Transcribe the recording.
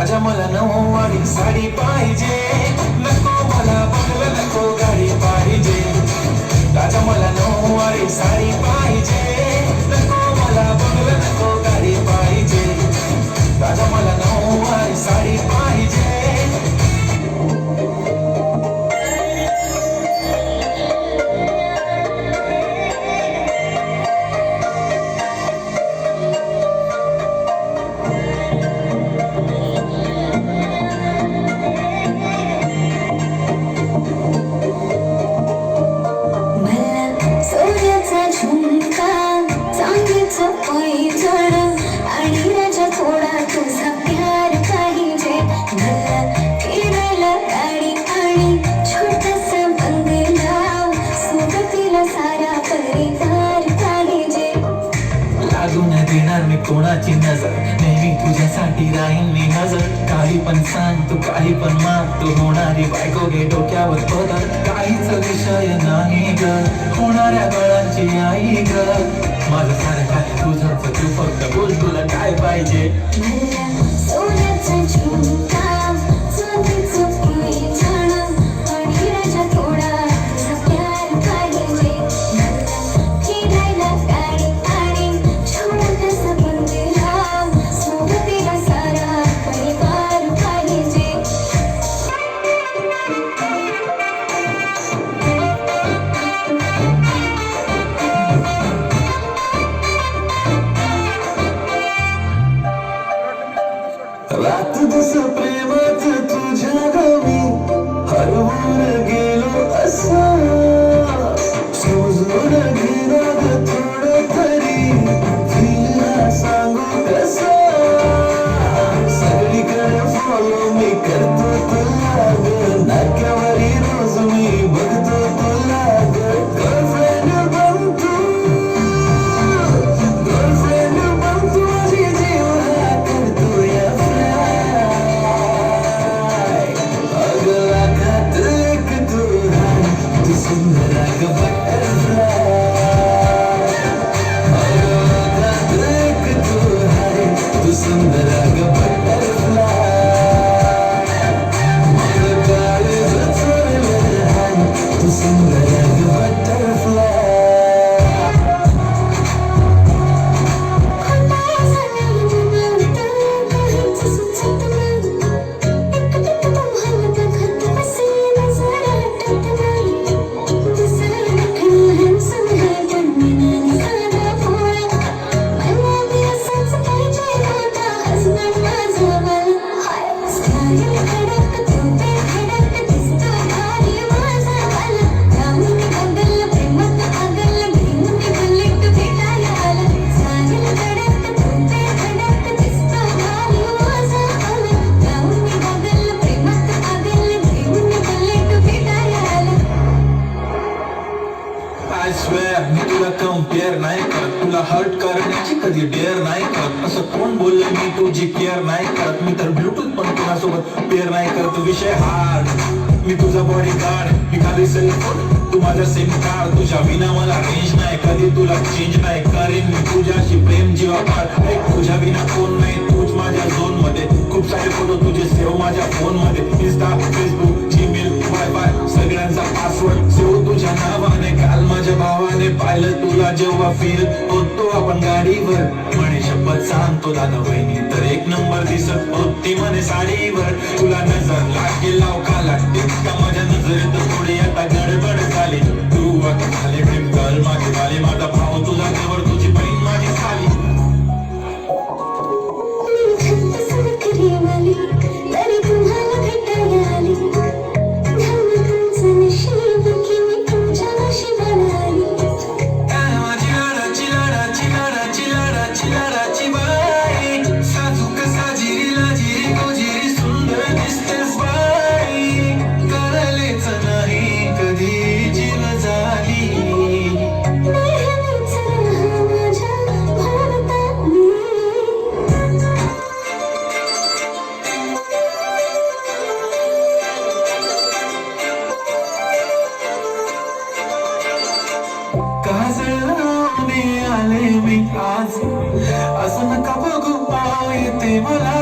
राजा मला नऊवारी साडी पाहिजे, नको मला बंगला नको गाडी पाहिजे. राजा मला नऊवारी साडी पाहिजे, नको मला बंगला नको गाडी पाहिजे. राजा मला नऊवारी साडी पाहिजे. देणार मी कोणाची नजर, नेहमी तुझ्यासाठी राहीन मी नजर. काही पण सांग तू, काही पण माग, तू होणारी बायको घे डोक्यावर पदर. काहीच विषय नाही ग, होणाऱ्या बाळांची आई ग. माझं सारं काय तुझंच, तू फक्त बोल तुला काय पाहिजे. रात दिस प्रेमात तुझ्या गमी हरवून गेलो असा, समजून घेणार थोडं तरी तिला सांगू कसा. सगळीकडे फॉलो मी करतो तुला ग, नाक्यावरी रोज मी बघतो तुला ग. गर्लफ्रेंड बनतो, गर्लफ्रेंड बनतो माझी जीवा करतो या. मी तुला कंपेअर नाही करत, तुला हर्ट करण्याची कधी डेअर नाही करत. असं कोण बोललं मी तुझी केअर नाही करत, मी तर ब्लूटूथ पण तुझ्यासोबत पेअर नाही करत. विषय हार्ड, मी तुझा बॉडी गार्ड, मी खाली सेलफोन तू माझा सिम कार्ड. तुझ्या विना मला रेंज नाही, कधी तुला चेंज नाही करीन मी तुझ्याशी प्रेम जीवापाड. तुझ्या विना कोण नाही, तूच माझ्या झोन मध्ये. खूप सारे फोटो तुझे सेव माझ्या फोन मध्ये, इंस्टा फेसबुक जीमेल वायफाय सगळ्यांचा पासवर्ड सेव तुझ्या नावाने. काल माझ्या भावाने पाहिलं तुला जेव्हा फिरत होतो आपण गाडीवर, म्हणे शपथ सांगतो दादा वहिनी तर एक नंबर दिसत होती म्हणे साडीवर. तुला नजर लागेल लावका लागते का माझ्या नजरेत थोडी आता गडबड झाली. तू आता झाले ड्रीम गर्ल माझी झाली, माझा भाव तुझा जवळ तुझी बहीण माझी झाली. आले मी आज, असं नका बघू पाव येते मला.